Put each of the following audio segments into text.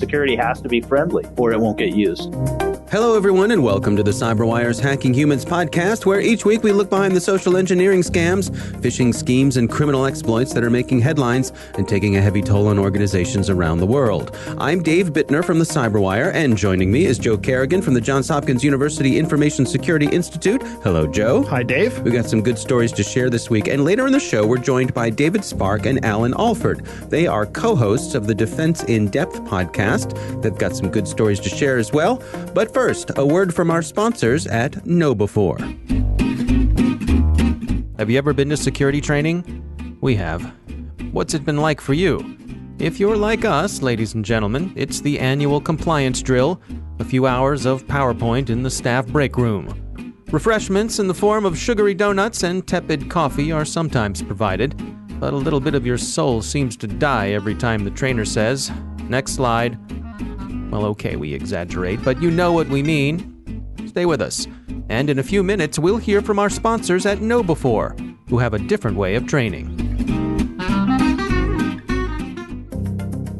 Security has to be friendly or it won't get used. Hello, everyone, and welcome to the CyberWire's Hacking Humans podcast, where each week we look behind the social engineering scams, phishing schemes, and criminal exploits that are making headlines and taking a heavy toll on organizations around the world. I'm Dave Bittner from the CyberWire, and joining me is Joe Carrigan from the Johns Hopkins University Information Security Institute. Hello, Joe. Hi, Dave. We've got some good stories to share this week, and later in the show, we're joined by David Spark and Alan Alford. They are co-hosts of the Defense in Depth podcast. They've got some good stories to share as well. But first, a word from our sponsors at KnowBe4. Have you ever been to security training? We have. What's it been like for you? If you're like us, ladies and gentlemen, it's the annual compliance drill, a few hours of PowerPoint in the staff break room. Refreshments in the form of sugary donuts and tepid coffee are sometimes provided, but a little bit of your soul seems to die every time the trainer says, "Next slide." Well, okay, we exaggerate, but you know what we mean. Stay with us. And in a few minutes, we'll hear from our sponsors at KnowBe4, who have a different way of training.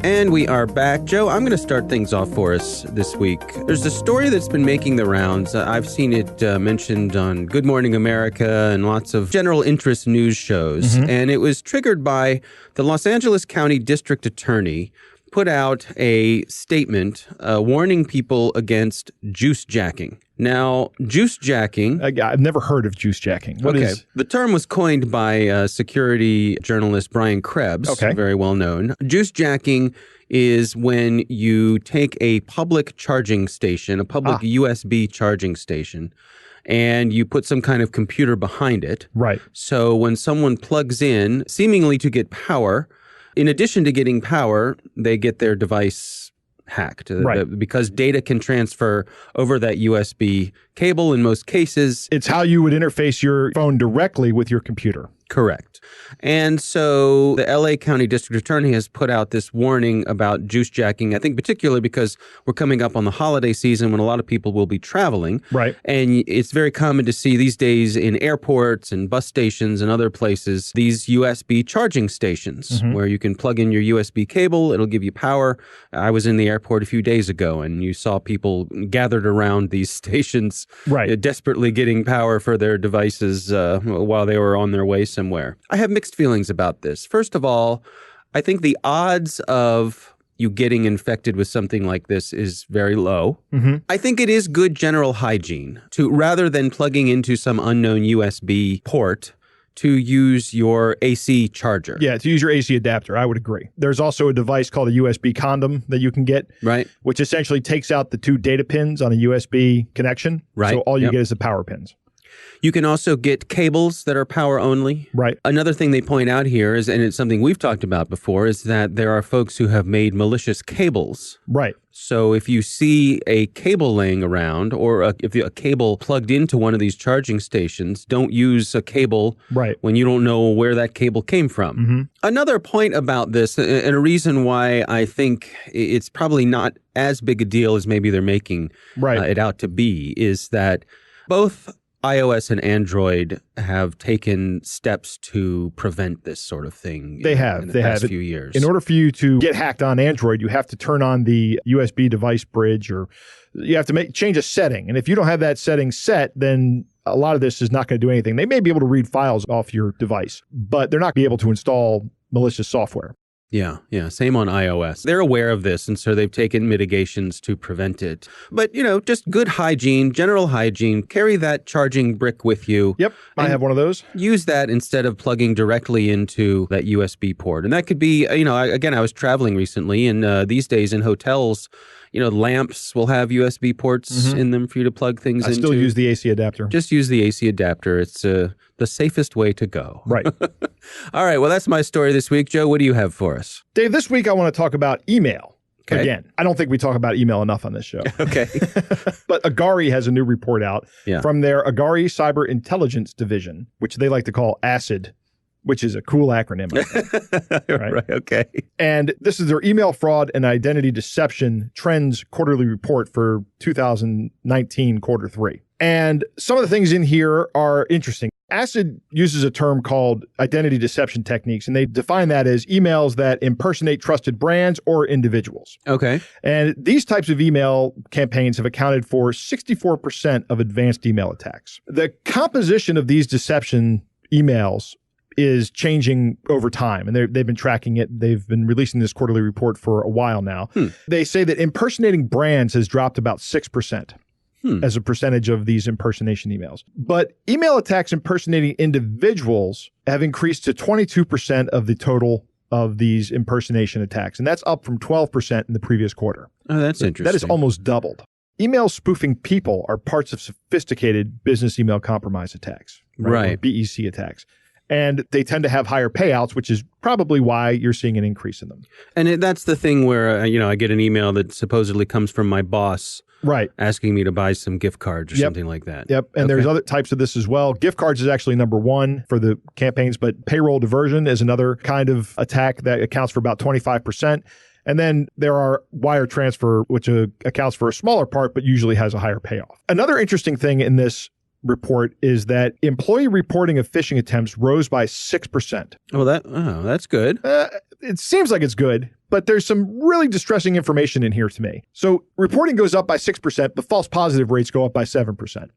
And we are back. Joe, I'm going to start things off for us this week. There's a story that's been making the rounds. I've seen it mentioned on Good Morning America and lots of general interest news shows. And it was triggered by the Los Angeles County District Attorney put out a statement warning people against juice jacking. Now, juice jacking... I've never heard of juice jacking. What is... The term was coined by security journalist Brian Krebs, very well known. Juice jacking is when you take a public charging station, a public USB charging station, and you put some kind of computer behind it. Right. So when someone plugs in, seemingly to get power... In addition to getting power, they get their device hacked because data can transfer over that USB cable in most cases. It's how you would interface your phone directly with your computer. Correct. And so the LA County District Attorney has put out this warning about juice jacking, I think particularly because we're coming up on the holiday season when a lot of people will be traveling. Right. And it's very common to see these days in airports and bus stations and other places, these USB charging stations where you can plug in your USB cable. It'll give you power. I was in the airport a few days ago and you saw people gathered around these stations desperately getting power for their devices while they were on their way somewhere. I have mixed feelings about this. First of all, I think the odds of you getting infected with something like this is very low. I think it is good general hygiene to, rather than plugging into some unknown USB port, to use your AC charger. Yeah, to use your AC adapter. I would agree. There's also a device called a USB condom that you can get, which essentially takes out the two data pins on a USB connection. So all you get is the power pins. You can also get cables that are power only. Right. Another thing they point out here is, and it's something we've talked about before, is that there are folks who have made malicious cables. Right. So if you see a cable laying around or if a cable plugged into one of these charging stations, don't use a cable when you don't know where that cable came from. Another point about this, and a reason why I think it's probably not as big a deal as maybe they're making it out to be, is that both iOS and Android have taken steps to prevent this sort of thing. They have. In the past few years. In order for you to get hacked on Android, you have to turn on the USB device bridge, or you have to change a setting. And if you don't have that setting set, then a lot of this is not going to do anything. They may be able to read files off your device, but they're not going to be able to install malicious software. Yeah. Same on iOS. They're aware of this, and so they've taken mitigations to prevent it. But, just good hygiene, general hygiene. Carry that charging brick with you. Yep, I have one of those. Use that instead of plugging directly into that USB port. And that could be, again, I was traveling recently, and these days in hotels, lamps will have USB ports in them for you to plug things into. I still use the AC adapter. Just use the AC adapter. It's the safest way to go. Right. All right. Well, that's my story this week. Joe, what do you have for us? Dave, this week I want to talk about email. Okay. Again, I don't think we talk about email enough on this show. Okay. But Agari has a new report out from their Agari Cyber Intelligence Division, which they like to call ACID, which is a cool acronym. Right. Okay. And this is their email fraud and identity deception trends quarterly report for 2019 quarter 3. And some of the things in here are interesting. ACID uses a term called identity deception techniques, and they define that as emails that impersonate trusted brands or individuals. Okay. And these types of email campaigns have accounted for 64% of advanced email attacks. The composition of these deception emails is changing over time, and they've been tracking it. They've been releasing this quarterly report for a while now. They say that impersonating brands has dropped about 6%. As a percentage of these impersonation emails. But email attacks impersonating individuals have increased to 22% of the total of these impersonation attacks. And that's up from 12% in the previous quarter. Oh, that's interesting. That is almost doubled. Email spoofing people are parts of sophisticated business email compromise attacks, right? Or BEC attacks. And they tend to have higher payouts, which is probably why you're seeing an increase in them. And that's the thing where, I get an email that supposedly comes from my boss. Right. Asking me to buy some gift cards or something like that. Yep. And there's other types of this as well. Gift cards is actually number one for the campaigns, but payroll diversion is another kind of attack that accounts for about 25%. And then there are wire transfer, which accounts for a smaller part, but usually has a higher payoff. Another interesting thing in this report is that employee reporting of phishing attempts rose by 6%. That's good. It seems like it's good, but there's some really distressing information in here to me. So reporting goes up by 6%, but false positive rates go up by 7%.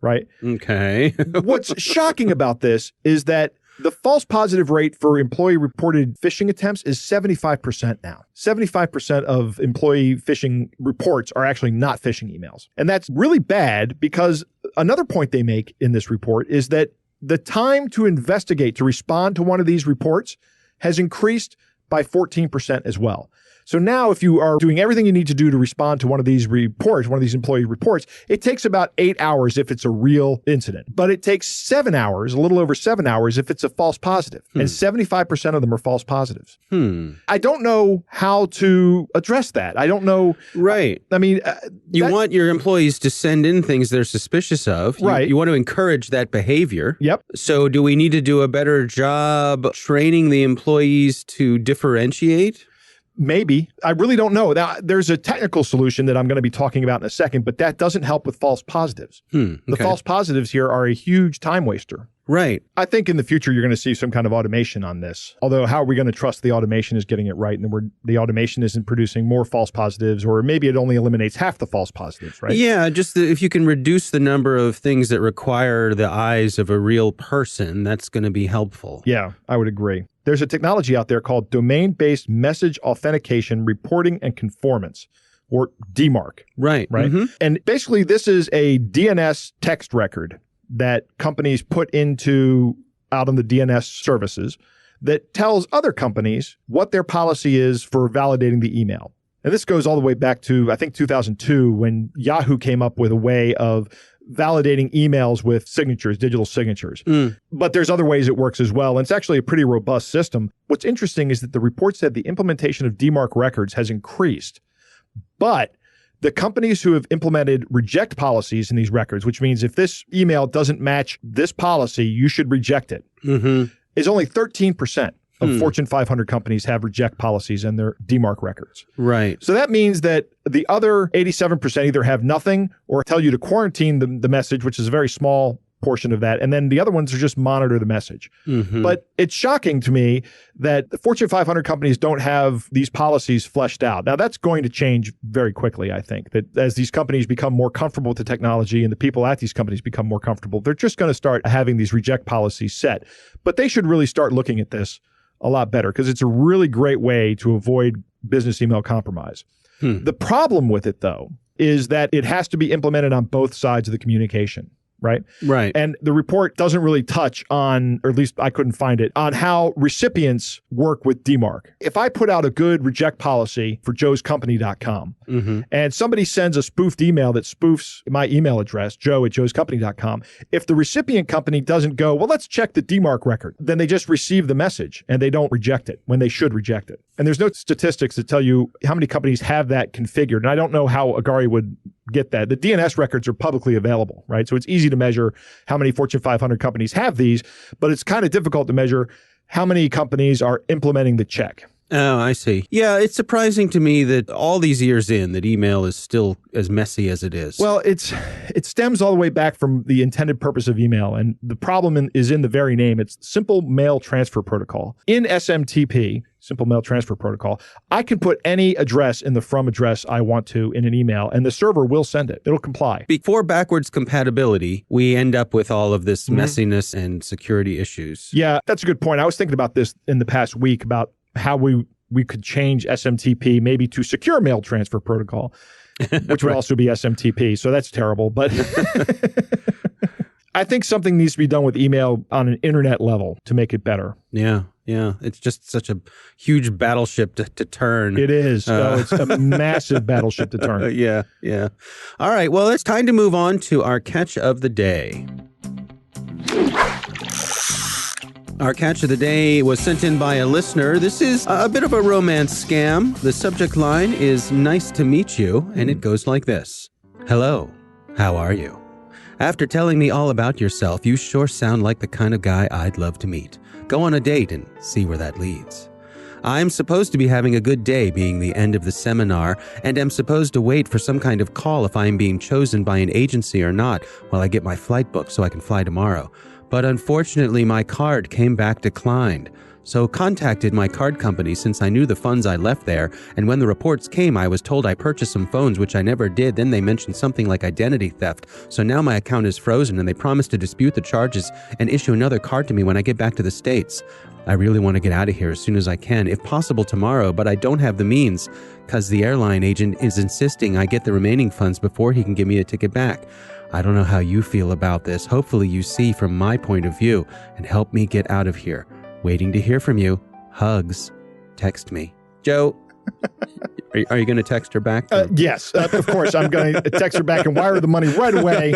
Right? Okay. What's shocking about this is that the false positive rate for employee reported phishing attempts is 75% now. 75% of employee phishing reports are actually not phishing emails. And that's really bad because another point they make in this report is that the time to investigate, to respond to one of these reports has increased by 14% as well. So now if you are doing everything you need to do to respond to one of these reports, one of these employee reports, it takes about 8 hours if it's a real incident. But it takes 7 hours, a little over 7 hours, if it's a false positive. And 75% of them are false positives. I don't know how to address that. I don't know. Right. I mean, you want your employees to send in things they're suspicious of. Right. You want to encourage that behavior. Yep. So do we need to do a better job training the employees to differentiate? Maybe. I really don't know. Now, there's a technical solution that I'm going to be talking about in a second, but that doesn't help with false positives. The false positives here are a huge time waster. Right. I think in the future, you're going to see some kind of automation on this. Although, how are we going to trust the automation is getting it right and the automation isn't producing more false positives, or maybe it only eliminates half the false positives, right? Yeah, just if you can reduce the number of things that require the eyes of a real person, that's going to be helpful. Yeah, I would agree. There's a technology out there called Domain-Based Message Authentication Reporting and Conformance, or DMARC. Right. And basically, this is a DNS text record that companies put out on the DNS services that tells other companies what their policy is for validating the email. And this goes all the way back to, I think, 2002, when Yahoo came up with a way of validating emails with signatures, digital signatures. But there's other ways it works as well. And it's actually a pretty robust system. What's interesting is that the report said the implementation of DMARC records has increased, but the companies who have implemented reject policies in these records, which means if this email doesn't match this policy, you should reject it, is only 13% of Fortune 500 companies have reject policies in their DMARC records. Right. So that means that the other 87% either have nothing or tell you to quarantine the message, which is a very small portion of that. And then the other ones are just monitor the message. But it's shocking to me that the Fortune 500 companies don't have these policies fleshed out. Now, that's going to change very quickly, I think, that as these companies become more comfortable with the technology and the people at these companies become more comfortable, they're just going to start having these reject policies set. But they should really start looking at this a lot better because it's a really great way to avoid business email compromise. The problem with it, though, is that it has to be implemented on both sides of the communication. Right? Right. And the report doesn't really touch on, or at least I couldn't find it, on how recipients work with DMARC. If I put out a good reject policy for joescompany.com and somebody sends a spoofed email that spoofs my email address, joe@joescompany.com, if the recipient company doesn't go, well, let's check the DMARC record, then they just receive the message and they don't reject it when they should reject it. And there's no statistics that tell you how many companies have that configured. And I don't know how Agari would get that. The DNS records are publicly available, right? So it's easy to measure how many Fortune 500 companies have these, but it's kind of difficult to measure how many companies are implementing the check. Oh, I see. Yeah, it's surprising to me that all these years in, that email is still as messy as it is. Well, it stems all the way back from the intended purpose of email, and the problem is in the very name. It's Simple Mail Transfer Protocol. In SMTP, Simple Mail Transfer Protocol, I can put any address in the from address I want to in an email, and the server will send it. It'll comply. Before backwards compatibility, we end up with all of this messiness and security issues. Yeah, that's a good point. I was thinking about this in the past week about how we could change SMTP maybe to Secure Mail Transfer Protocol, which would also be SMTP. So that's terrible. But I think something needs to be done with email on an internet level to make it better. Yeah. It's just such a huge battleship to turn. It is. It's a massive battleship to turn. Yeah. All right. Well, it's time to move on to our catch of the day. Our catch of the day was sent in by a listener. This is a bit of a romance scam. The subject line is "Nice to meet you," and it goes like this. Hello, how are you? After telling me all about yourself, you sure sound like the kind of guy I'd love to meet. Go on a date and see where that leads. I'm supposed to be having a good day being the end of the seminar, and am supposed to wait for some kind of call if I'm being chosen by an agency or not while I get my flight booked so I can fly tomorrow. But unfortunately, my card came back declined. So contacted my card company since I knew the funds I left there, and when the reports came, I was told I purchased some phones, which I never did. Then they mentioned something like identity theft. So now my account is frozen, and they promised to dispute the charges and issue another card to me when I get back to the States. I really want to get out of here as soon as I can, if possible tomorrow, but I don't have the means because the airline agent is insisting I get the remaining funds before he can give me a ticket back. I don't know how you feel about this. Hopefully you see from my point of view and help me get out of here. Waiting to hear from you. Hugs. Text me. Joe, are you going to text her back? Yes, of course. I'm going to text her back and wire the money right away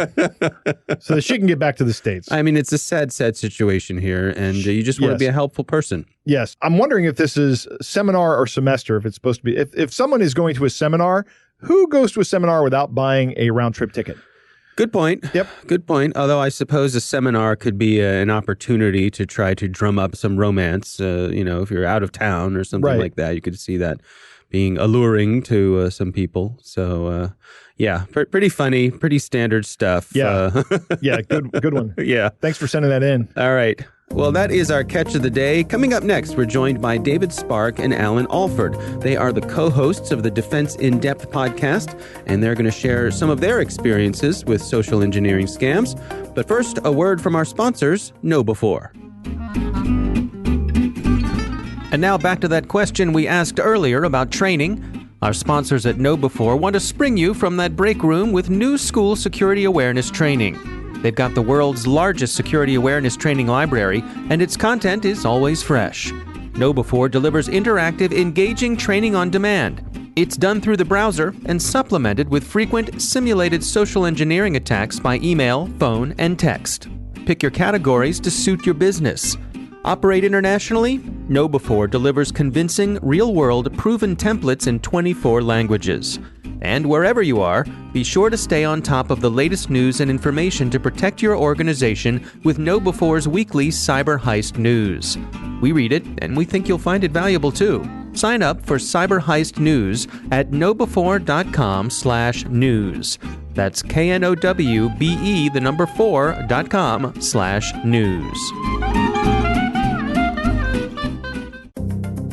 so that she can get back to the States. I mean, it's a sad situation here, and you just want to be a helpful person. Yes. I'm wondering if this is seminar or semester, if it's supposed to be. If someone is going to a seminar, who goes to a seminar without buying a round-trip ticket? Good point. Yep. Good point. Although I suppose a seminar could be an opportunity to try to drum up some romance. If you're out of town or something like that, you could see that being alluring to some people. So, pretty funny, pretty standard stuff. Yeah. Good one. Yeah. Thanks for sending that in. All right. Well, that is our catch of the day. Coming up next, we're joined by David Spark and Alan Alford. They are the co-hosts of the Defense in Depth podcast, and they're going to share some of their experiences with social engineering scams. But first, a word from our sponsors, KnowBe4. And now back to that question we asked earlier about training. Our sponsors at KnowBe4 want to spring you from that break room with new school security awareness training. They've got the world's largest security awareness training library, and its content is always fresh. KnowBe4 delivers interactive, engaging training on demand. It's done through the browser and supplemented with frequent simulated social engineering attacks by email, phone, and text. Pick your categories to suit your business. Operate internationally? KnowBe4 delivers convincing, real-world, proven templates in 24 languages. And wherever you are, be sure to stay on top of the latest news and information to protect your organization with KnowBe4's weekly Cyber Heist News. We read it, and we think you'll find it valuable too. Sign up for Cyber Heist News at knowbe4.com/news. That's knowbe4.com/news.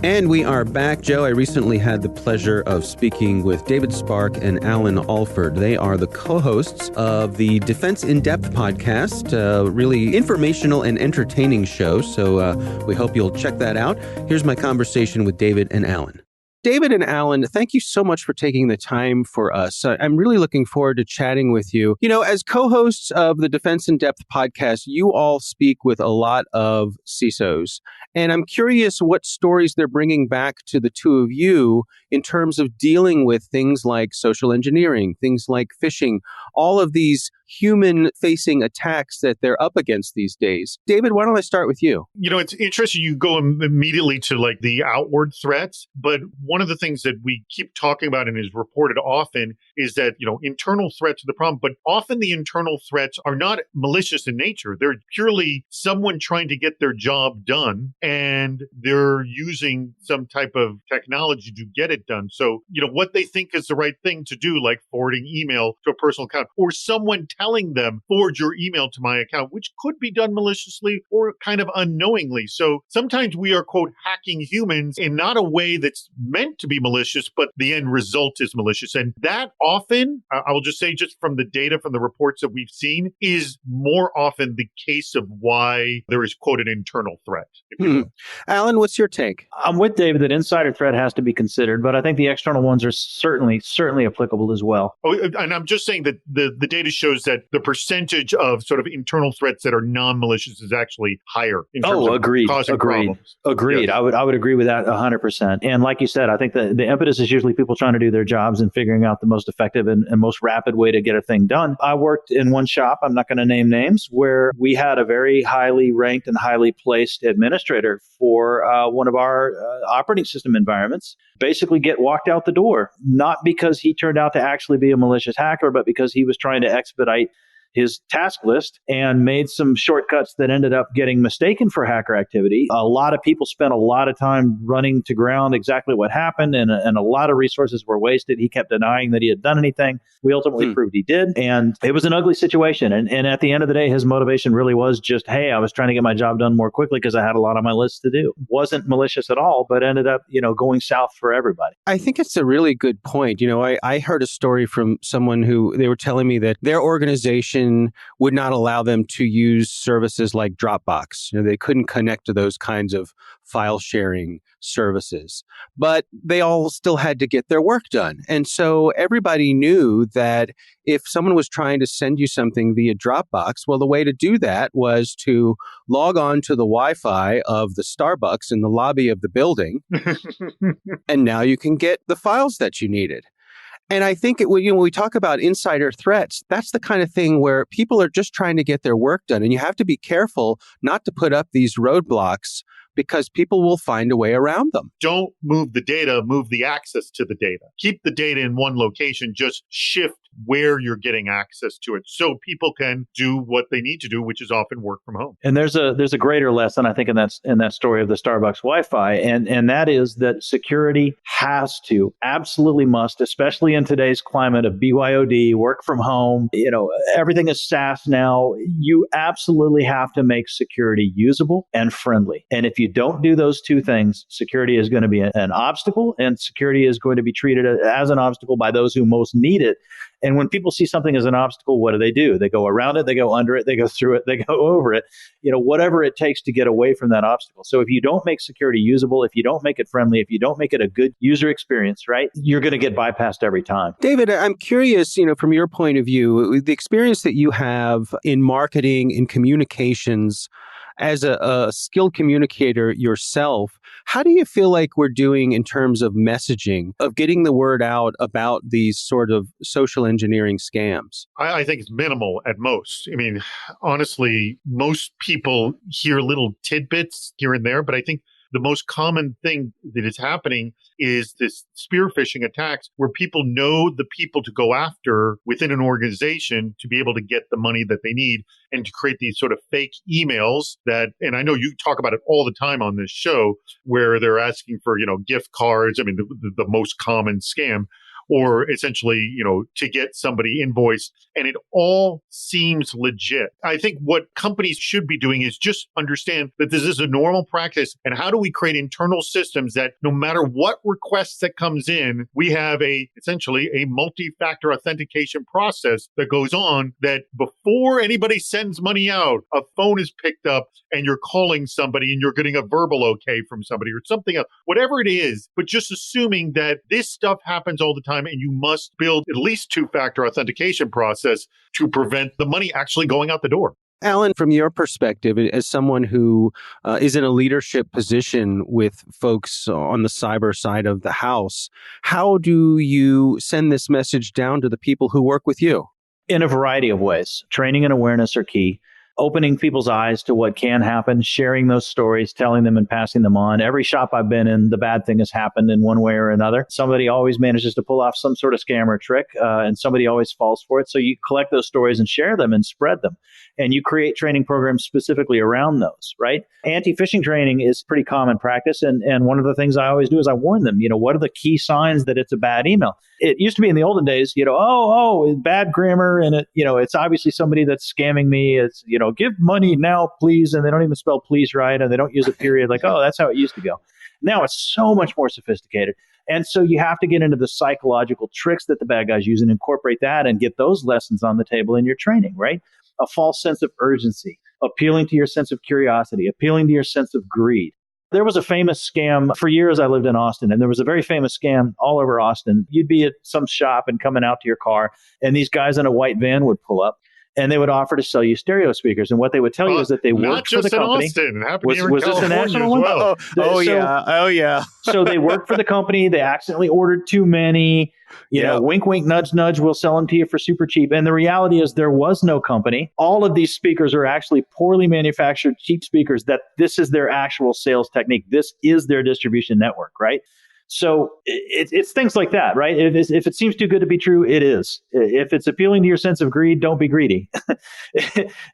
And we are back. Joe, I recently had the pleasure of speaking with David Spark and Alan Alford. They are the co-hosts of the Defense in Depth podcast, really informational and entertaining show. So we hope you'll check that out. Here's my conversation with David and Alan. David and Alan, thank you so much for taking the time for us. I'm really looking forward to chatting with you. You know, as co-hosts of the Defense in Depth podcast, you all speak with a lot of CISOs. And I'm curious what stories they're bringing back to the two of you in terms of dealing with things like social engineering, things like phishing, all of these human-facing attacks that they're up against these days. David, why don't I start with you? You know, it's interesting. You go immediately to like the outward threats, but one of the things that we keep talking about and is reported often is that, internal threats are the problem, but often the internal threats are not malicious in nature. They're purely someone trying to get their job done, and they're using some type of technology to get it done. So, what they think is the right thing to do, like forwarding email to a personal account, or someone telling them, forward your email to my account, which could be done maliciously or kind of unknowingly. So sometimes we are, quote, hacking humans in not a way that's meant to be malicious, but the end result is malicious. And that often, I will just say, just from the data, from the reports that we've seen, is more often the case of why there is, quote, an internal threat. Alan, what's your take? I'm with David that insider threat has to be considered, but I think the external ones are certainly applicable as well. Oh, and I'm just saying that the data shows that the percentage of sort of internal threats that are non-malicious is actually higher in terms of causing problems. Agreed. Yes. I would agree with that 100%. And like you said, I think the impetus is usually people trying to do their jobs and figuring out the most effective and most rapid way to get a thing done. I worked in one shop, I'm not going to name names, where we had a very highly ranked and highly placed administrator for one of our operating system environments basically get walked out the door, not because he turned out to actually be a malicious hacker, but because he was trying to expedite his task list and made some shortcuts that ended up getting mistaken for hacker activity. A lot of people spent a lot of time running to ground exactly what happened, and a lot of resources were wasted. He kept denying that he had done anything. We ultimately proved he did, and it was an ugly situation. And at the end of the day, his motivation really was just, hey, I was trying to get my job done more quickly because I had a lot on my list to do. Wasn't malicious at all, but ended up, going south for everybody. I think it's a really good point. I heard a story from someone who they were telling me that their organization would not allow them to use services like Dropbox. They couldn't connect to those kinds of file sharing services, but they all still had to get their work done. And so everybody knew that if someone was trying to send you something via Dropbox, well, the way to do that was to log on to the Wi-Fi of the Starbucks in the lobby of the building, and now you can get the files that you needed. And I think when we talk about insider threats, that's the kind of thing where people are just trying to get their work done. And you have to be careful not to put up these roadblocks because people will find a way around them. Don't move the data, move the access to the data. Keep the data in one location, just shift where you're getting access to it so people can do what they need to do, which is often work from home. And there's a greater lesson, I think, in that story of the Starbucks Wi-Fi, and that is that security has to, absolutely must, especially in today's climate of BYOD, work from home, everything is SaaS now. You absolutely have to make security usable and friendly. And if you don't do those two things, security is going to be an obstacle, and security is going to be treated as an obstacle by those who most need it. And when people see something as an obstacle, what do? They go around it, they go under it, they go through it, they go over it, whatever it takes to get away from that obstacle. So if you don't make security usable, if you don't make it friendly, if you don't make it a good user experience, right, you're going to get bypassed every time. David, I'm curious, from your point of view, the experience that you have in marketing, in communications, as a skilled communicator yourself, how do you feel like we're doing in terms of messaging, of getting the word out about these sort of social engineering scams? I think it's minimal at most. I mean, honestly, most people hear little tidbits here and there, but I think the most common thing that is happening is this spear phishing attacks where people know the people to go after within an organization to be able to get the money that they need and to create these sort of fake emails that, and I know you talk about it all the time on this show, where they're asking for, gift cards. I mean, the most common scam. Or essentially, to get somebody invoiced, and it all seems legit. I think what companies should be doing is just understand that this is a normal practice, and how do we create internal systems that no matter what requests that comes in, we have essentially a multi-factor authentication process that goes on, that before anybody sends money out, a phone is picked up and you're calling somebody and you're getting a verbal okay from somebody or something else, whatever it is, but just assuming that this stuff happens all the time, and you must build at least two-factor authentication process to prevent the money actually going out the door. Alan, from your perspective, as someone who is in a leadership position with folks on the cyber side of the house, how do you send this message down to the people who work with you? In a variety of ways. Training and awareness are key. opening people's eyes to what can happen, sharing those stories, telling them and passing them on. Every shop I've been in, the bad thing has happened in one way or another. Somebody always manages to pull off some sort of scam or trick, and somebody always falls for it. So you collect those stories and share them and spread them. And you create training programs specifically around those, right? Anti-phishing training is pretty common practice. And one of the things I always do is I warn them, what are the key signs that it's a bad email? It used to be in the olden days, bad grammar, and it's obviously somebody that's scamming me. It's, give money now, please. And they don't even spell please right. And they don't use a period. Like, oh, that's how it used to go. Now it's so much more sophisticated. And so you have to get into the psychological tricks that the bad guys use and incorporate that and get those lessons on the table in your training, right? A false sense of urgency, appealing to your sense of curiosity, appealing to your sense of greed. There was a famous scam. For years, I lived in Austin, and there was a very famous scam all over Austin. You'd be at some shop and coming out to your car, and these guys in a white van would pull up, and they would offer to sell you stereo speakers. And what they would tell you is that they worked for the company. Austin. Was this a national one? Well. Oh, yeah. So they worked for the company. They accidentally ordered too many. Wink, wink, nudge, nudge. We'll sell them to you for super cheap. And the reality is there was no company. All of these speakers are actually poorly manufactured, cheap speakers that this is their actual sales technique. This is their distribution network, right? So it's things like that, right? If it seems too good to be true, it is. If it's appealing to your sense of greed, don't be greedy.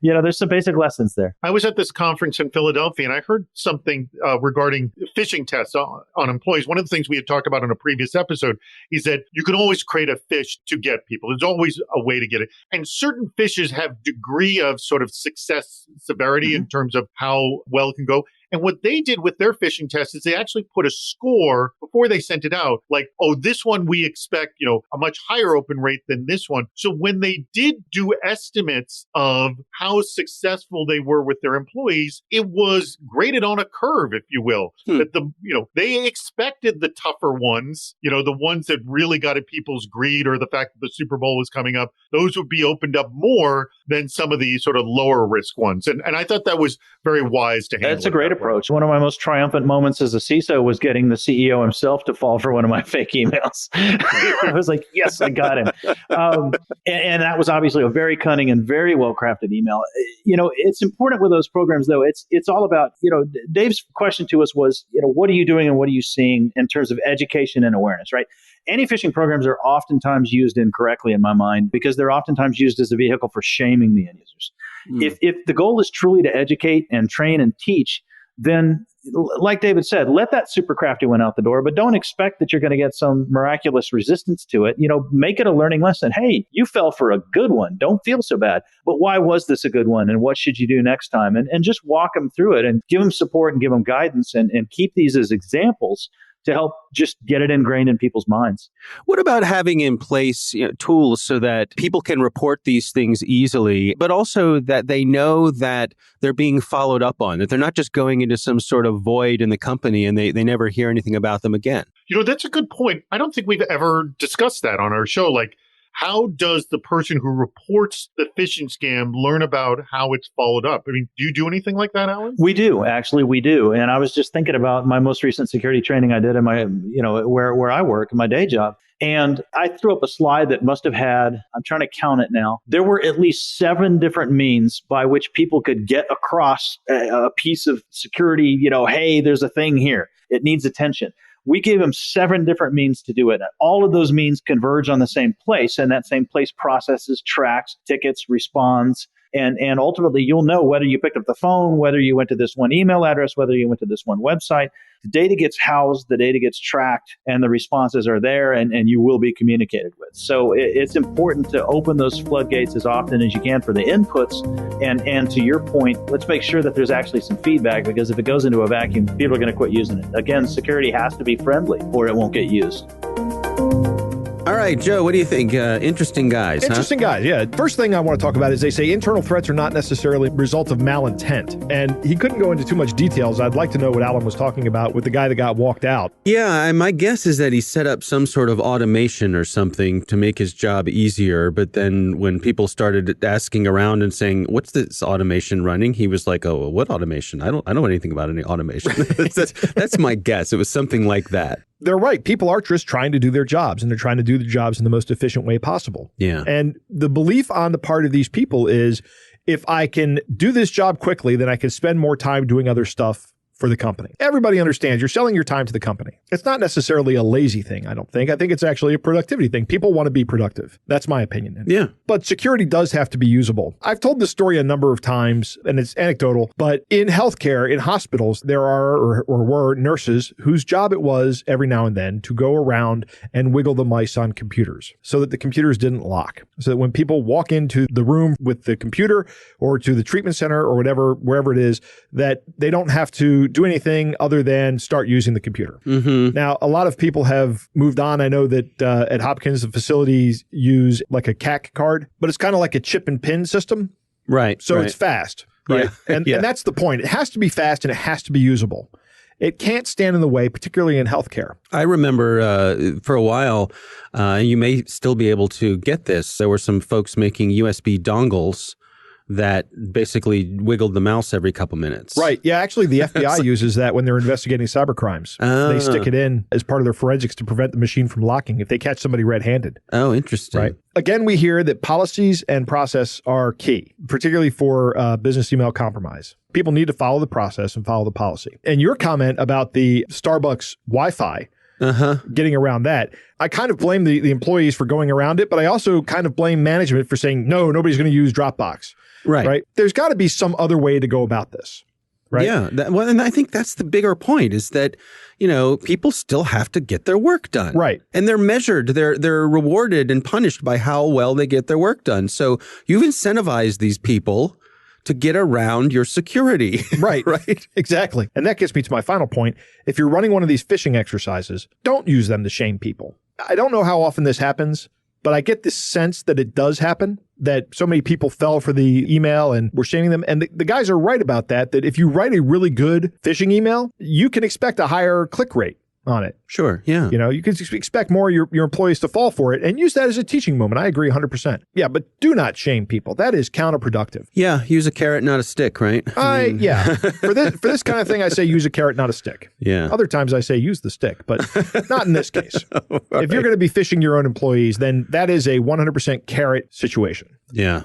There's some basic lessons there. I was at this conference in Philadelphia, and I heard something regarding phishing tests on employees. One of the things we had talked about in a previous episode is that you can always create a phish to get people. There's always a way to get it. And certain phishes have degree of sort of success severity in terms of how well it can go. And what they did with their phishing test is they actually put a score before they sent it out, like, oh, this one we expect, a much higher open rate than this one. So when they did do estimates of how successful they were with their employees, it was graded on a curve, if you will. That they expected the tougher ones, the ones that really got at people's greed or the fact that the Super Bowl was coming up, those would be opened up more than some of the sort of lower risk ones. And I thought that was very wise to handle. That's a great approach. One of my most triumphant moments as a CISO was getting the CEO himself to fall for one of my fake emails. I was like, yes, I got him. And that was obviously a very cunning and very well-crafted email. It's important with those programs, though. It's all about, Dave's question to us was, what are you doing and what are you seeing in terms of education and awareness, right? Anti-phishing programs are oftentimes used incorrectly in my mind because they're oftentimes used as a vehicle for shaming the end users. If the goal is truly to educate and train and teach, then, like David said, let that super crafty one out the door, but don't expect that you're going to get some miraculous resistance to it. Make it a learning lesson. Hey, you fell for a good one. Don't feel so bad. But why was this a good one? And what should you do next time? And just walk them through it and give them support and give them guidance and keep these as examples to help just get it ingrained in people's minds. What about having in place tools so that people can report these things easily, but also that they know that they're being followed up on, that they're not just going into some sort of void in the company and they never hear anything about them again? That's a good point. I don't think we've ever discussed that on our show. Like, how does the person who reports the phishing scam learn about how it's followed up? I mean, do you do anything like that, Alan? We do. Actually, we do. And I was just thinking about my most recent security training I did in my, where I work in my day job. And I threw up a slide that must have had, I'm trying to count it now. There were at least 7 different means by which people could get across a piece of security, hey, there's a thing here. It needs attention. We gave them 7 different means to do it. All of those means converge on the same place, and that same place processes, tracks, tickets, responds, and ultimately you'll know whether you picked up the phone, whether you went to this one email address, whether you went to this one website. The data gets housed, the data gets tracked, and the responses are there, and you will be communicated with. So it's important to open those floodgates as often as you can for the inputs. And to your point, let's make sure that there's actually some feedback, because if it goes into a vacuum, people are going to quit using it. Again, security has to be friendly or it won't get used. All right, Joe, what do you think? Interesting guys, Interesting guys, yeah. First thing I want to talk about is they say internal threats are not necessarily a result of malintent. And he couldn't go into too much details. I'd like to know what Alan was talking about with the guy that got walked out. Yeah, my guess is that he set up some sort of automation or something to make his job easier. But then when people started asking around and saying, what's this automation running? He was like, oh, what automation? I don't know anything about any automation. That's my guess. It was something like that. They're right. People are just trying to do their jobs, and they're trying to do the jobs in the most efficient way possible. Yeah. And the belief on the part of these people is if I can do this job quickly, then I can spend more time doing other stuff for the company. Everybody understands you're selling your time to the company. It's not necessarily a lazy thing, I don't think. I think it's actually a productivity thing. People want to be productive. That's my opinion. Yeah. But security does have to be usable. I've told this story a number of times, and it's anecdotal, but in healthcare, in hospitals, there are or were nurses whose job it was every now and then to go around and wiggle the mice on computers so that the computers didn't lock. So that when people walk into the room with the computer or to the treatment center or whatever, wherever it is, that they don't have to do anything other than start using the computer. Mm-hmm. Now, a lot of people have moved on. I know that at Hopkins, the facilities use like a CAC card, but it's kind of like a chip and pin system. Right. So it's fast. Right. Yeah. And that's the point. It has to be fast and it has to be usable. It can't stand in the way, particularly in healthcare. I remember for a while, you may still be able to get this. There were some folks making USB dongles that basically wiggled the mouse every couple minutes. Right. Yeah, actually, the FBI uses that when they're investigating cyber crimes. They stick it in as part of their forensics to prevent the machine from locking if they catch somebody red-handed. Oh, interesting. Right. Again, we hear that policies and process are key, particularly for business email compromise. People need to follow the process and follow the policy. And your comment about the Starbucks Wi-Fi, getting around that, I kind of blame the employees for going around it, but I also kind of blame management for saying, no, nobody's going to use Dropbox. Right. There's got to be some other way to go about this. Right. Yeah. Well, and I think that's the bigger point is that, people still have to get their work done. Right. And they're measured. They're rewarded and punished by how well they get their work done. So you've incentivized these people to get around your security. Right. Right. Exactly. And that gets me to my final point. If you're running one of these phishing exercises, don't use them to shame people. I don't know how often this happens, but I get this sense that it does happen, that so many people fell for the email and were shaming them. And the guys are right about that if you write a really good phishing email, you can expect a higher click rate on it. Sure. Yeah. You can expect more your employees to fall for it and use that as a teaching moment. I agree 100%. Yeah, but do not shame people. That is counterproductive. Yeah. Use a carrot, not a stick, right? Yeah. For this kind of thing, I say use a carrot, not a stick. Yeah. Other times I say use the stick, but not in this case. Right. If you're going to be phishing your own employees, then that is a 100% carrot situation. Yeah.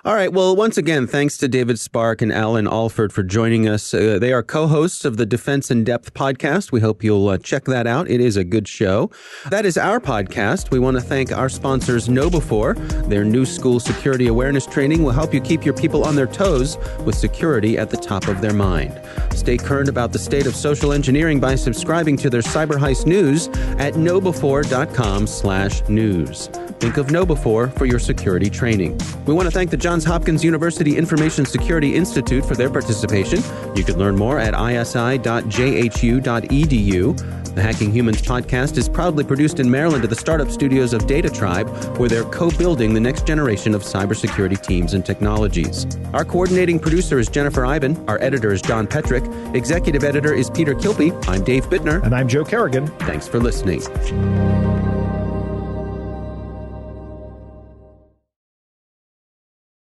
All right. Well, once again, thanks to David Spark and Alan Alford for joining us. They are co-hosts of the Defense in Depth podcast. We hope you'll check that out. It is a good show. That is our podcast. We want to thank our sponsors, KnowBe4. Their new school security awareness training will help you keep your people on their toes with security at the top of their mind. Stay current about the state of social engineering by subscribing to their Cyber Heist news at knowbe4.com/news. Think of KnowBe4 for your security training. We want to thank the Johns Hopkins University Information Security Institute for their participation. You can learn more at isi.jhu.edu. The Hacking Humans podcast is proudly produced in Maryland at the startup studios of Data Tribe, where they're co-building the next generation of cybersecurity teams and technologies. Our coordinating producer is Jennifer Iben. Our editor is John Petrick. Executive editor is Peter Kilpie. I'm Dave Bittner. And I'm Joe Kerrigan. Thanks for listening.